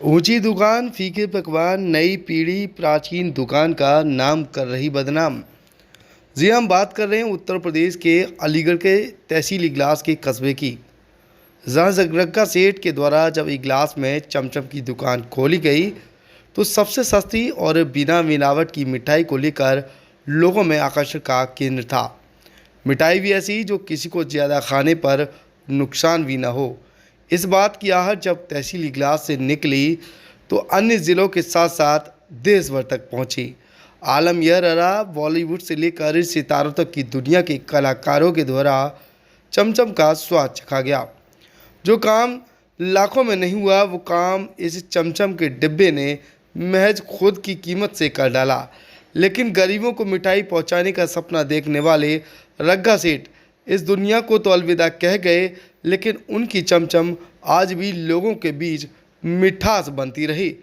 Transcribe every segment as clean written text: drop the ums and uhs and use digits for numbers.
ऊंची दुकान फीके पकवान नई पीढ़ी प्राचीन दुकान का नाम कर रही बदनाम। जी हम बात कर रहे हैं उत्तर प्रदेश के अलीगढ़ के तहसील इगलास के कस्बे की, जहां जगरक्का सेठ के द्वारा जब इगलास में चमचम की दुकान खोली गई तो सबसे सस्ती और बिना मिलावट की मिठाई को लेकर लोगों में आकर्षण का केंद्र था। मिठाई भी ऐसी जो किसी को ज़्यादा खाने पर नुकसान भी न हो। इस बात की आहट जब तहसील इगलास से निकली तो अन्य ज़िलों के साथ साथ देश भर तक पहुंची। आलम यह रहा, बॉलीवुड से लेकर सितारों तक की दुनिया के कलाकारों के द्वारा चमचम का स्वाद चखा गया। जो काम लाखों में नहीं हुआ वो काम इस चमचम के डिब्बे ने महज खुद की कीमत से कर डाला। लेकिन गरीबों को मिठाई पहुंचाने का सपना देखने वाले रग्गा सेठ इस दुनिया को तो अलविदा कह गए, लेकिन उनकी चमचम आज भी लोगों के बीच मिठास बनती रही।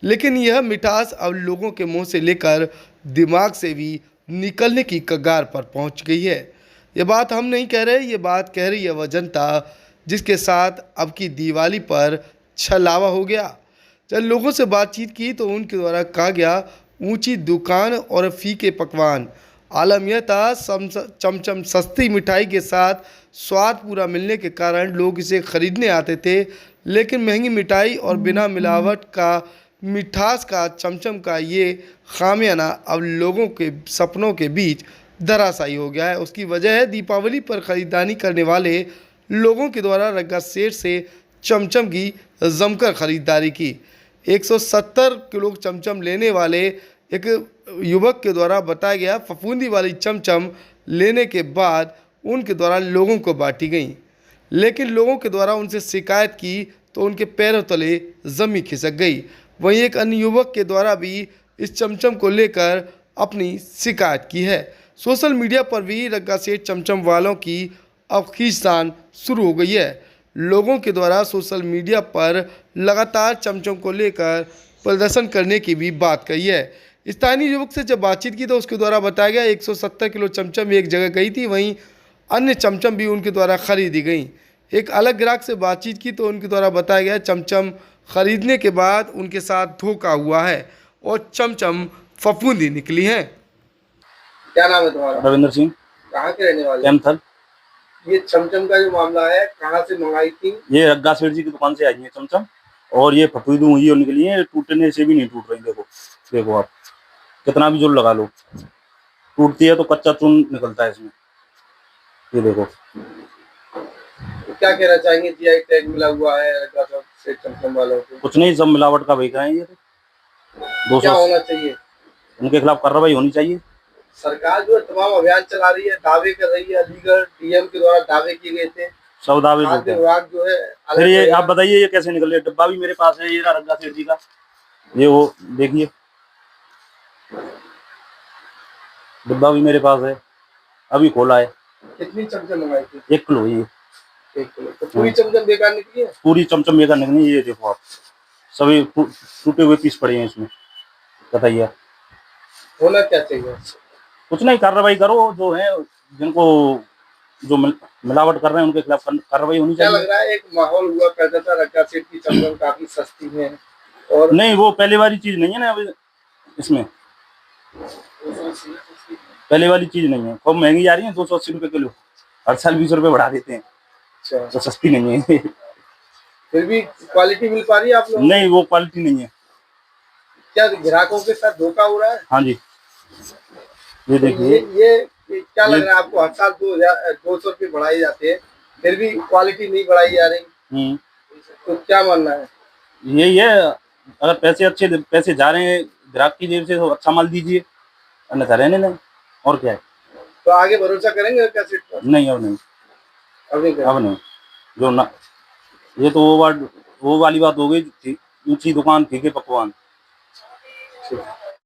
लेकिन यह मिठास अब लोगों के मुंह से लेकर दिमाग से भी निकलने की कगार पर पहुंच गई है। ये बात हम नहीं कह रहे, ये बात कह रही है वह जनता जिसके साथ अब की दिवाली पर छलावा हो गया। जब लोगों से बातचीत की तो उनके द्वारा कहा गया, ऊंची दुकान और फीके पकवान। आलम यह था, चमचम सस्ती मिठाई के साथ स्वाद पूरा मिलने के कारण लोग इसे खरीदने आते थे, लेकिन महंगी मिठाई और बिना मिलावट का मिठास का चमचम का ये खामियाना अब लोगों के सपनों के बीच धराशायी हो गया है। उसकी वजह है दीपावली पर ख़रीदारी करने वाले लोगों के द्वारा रग्गा सेठ से चमचम की जमकर खरीदारी की। 170 किलो चमचम लेने वाले एक युवक के द्वारा बताया गया, फफूंदी वाली चमचम लेने के बाद उनके द्वारा लोगों को बांटी गई, लेकिन लोगों के द्वारा उनसे शिकायत की तो उनके पैरों तले ज़मीन खिसक गई। वहीं एक अन्य युवक के द्वारा भी इस चमचम को लेकर अपनी शिकायत की है। सोशल मीडिया पर भी रग्गा सेठ चमचम वालों की अब खींचतान शुरू हो गई है। लोगों के द्वारा सोशल मीडिया पर लगातार चमचम को लेकर प्रदर्शन करने की भी बात कही है। स्थानीय युवक से जब बातचीत की तो उसके द्वारा बताया गया 170 किलो चमचम एक जगह गई थी, वहीं अन्य चमचम भी उनके द्वारा खरीदी गई। एक अलग ग्राहक से बातचीत की तो उनके द्वारा बताया गया चमचम खरीदने के बाद उनके साथ धोखा हुआ है और चमचम फफूंदी निकली है। क्या नाम है तुम्हारा? रविंद्र सिंह। कहाँ के रहने वाले? कैंथल। ये चमचम का जो मामला है कहाँ से मंगाई थी? ये रग्गा सेठ जी की दुकान से आई है चमचम, और ये फफूंदी हुई है निकली है, टूटने से भी नहीं टूट रही। देखो देखो आप कितना भी जोर लगा लो, टूटती है तो कच्चा चून निकलता है इसमें। ये देखो। तो क्या कहना चाहेंगे, जीआई टैग मिला हुआ है रग्गा सेठ चमचम वालों को? कुछ नहीं, सब मिलावट का बिक रहे हैं ये तो। क्या 200 होना चाहिए? उनके खिलाफ कार्रवाई होनी चाहिए। सरकार जो है तमाम अभियान चला रही है, दावे कर रही है, अलीगढ़ डीएम के द्वारा दावे किए गए थे, सब दावे खाद्य होते विभाग जो है फिर ये आप बताइए ये कैसे निकल रहे? डिब्बा भी मेरे पास है, ये रहा रग्गा सेठ जी का, ये वो देखिए डिब्बा भी मेरे पास है, अभी खोला है। कितनी चमचम मंगाई थी? 1 किलो। ये 1 किलो। तो पूरी चमचम बेकार निकली है? पूरी चमचम बेकार निकली। ये देखो आप, सभी टूटे हुए पीस पड़े हैं इसमें। बताइए होना क्या चाहिए? कुछ नहीं, कार्रवाई करो। जो है जिनको जो मिलावट कर रहे हैं उनके खिलाफ कार्रवाई होनी क्या चाहिए। लग रहा है, एक माहौल हुआ करता था रग्गा सेठ की चमचम काफी सस्ती है और नहीं, वो पहले वाली चीज नहीं है ना अभी इसमें, पहले वाली चीज नहीं है। खूब महंगी जा रही है, 280 रुपए किलो। हर साल 20 रुपए बढ़ा देते हैं, अच्छा, तो सस्ती नहीं है। फिर भी क्वालिटी मिल पा रही है आप लोगों को? नहीं, वो क्वालिटी नहीं है। क्या ग्राहकों के साथ धोखा हो रहा है? हाँ जी, ये देखिए। ये क्या लग रहा है आपको, हर साल 200 रुपये बढ़ाई जाते हैं फिर भी क्वालिटी नहीं बढ़ाई जा रही, तो क्या मानना है? यही है, अगर पैसे जा रहे हैं ग्राहक की जेब से तो अच्छा माल दीजिए, अन्यथा रहने नहीं। और क्या है? तो आगे भरोसा करेंगे क्या सेठ पर? नहीं, अब नहीं, अब नहीं। जो ना, ये तो वो वाली बात हो गई, ऊंची दुकान फीके पकवान।